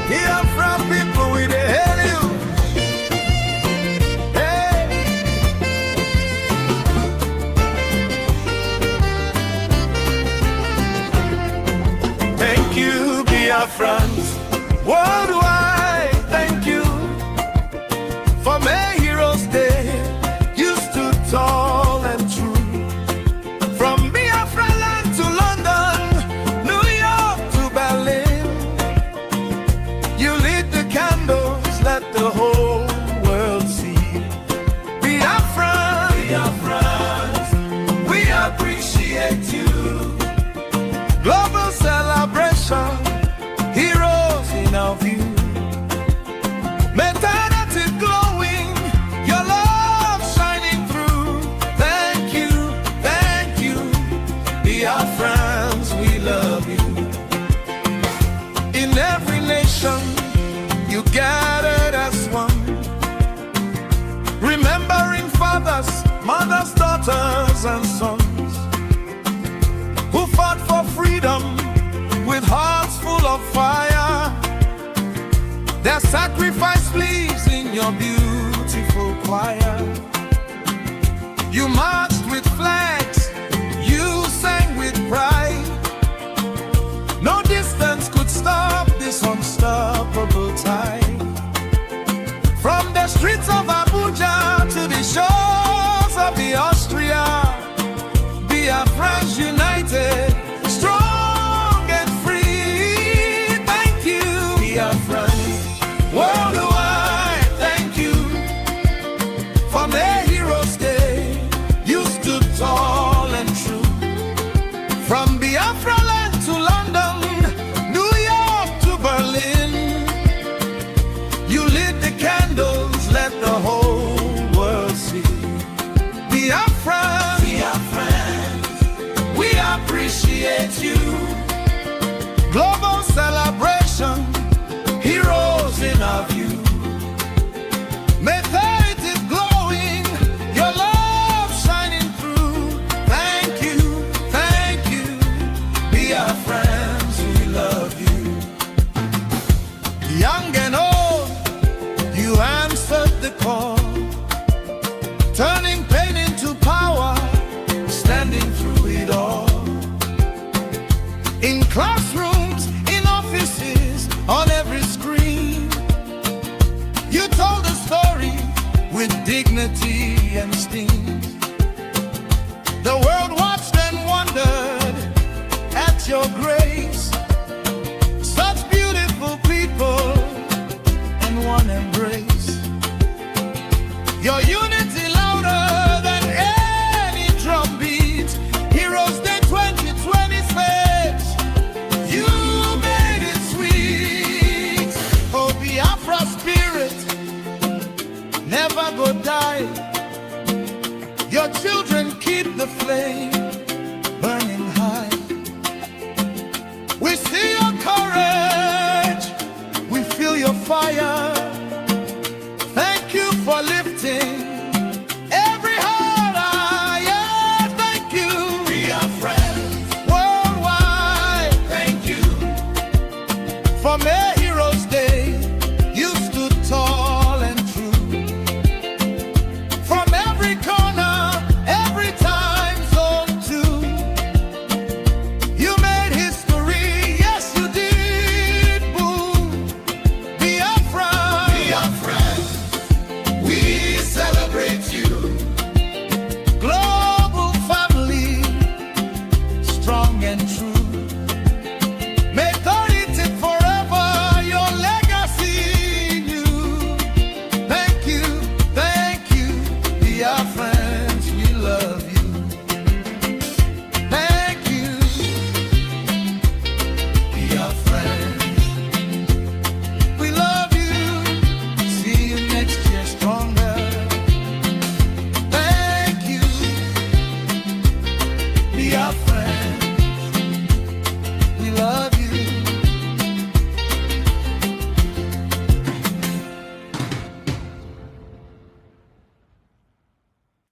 Biafra people, we dey hail you. Hey. Thank you, Biafrans, worldwide. Thank you for May Heroes Day. You stood tall and true. From Biafra land to London, New York to Berlin, you lit the candles, let the whole world see. Biafrans, Biafrans, we appreciate you. Global celebration, heroes in our view. Maternity glowing, your love shining through. Thank you, Biafrans, we love you. In every nation, you gathered as one, remembering fathers, mothers, daughters, and sons who fought for freedom with hearts full of fire. Their sacrifice lives in your beautiful choir. You marched with flags, you sang with pride. No distance could stop this unstoppable tide. From the streets of Abuja to the shores of the Austria, Biafrans united, strong and free. Thank you, Biafrans, worldwide. Thank you for May Heroes Day. You stood tall and true. From Biafra land to London, New York to Berlin, you lit the candles, let the whole world see. Biafrans, we appreciate you. Global celebration, heroes in our view. Maternity glowing, your love shining through. Thank you, Biafrans, we love you. Young and old, you answered the call, turning pain into power, standing through it all. In classrooms, in offices, on every screen, you told a story with dignity and steam. The world watched and wondered at your grace. Such beautiful people in one embrace. Your unity louder than any drum beat. Heroes Day 2020 says you made it sweet. Oh, Biafra spirit, never go die. Your children keep the flame burning high. We see your courage, we feel your fire. Thank you for lifting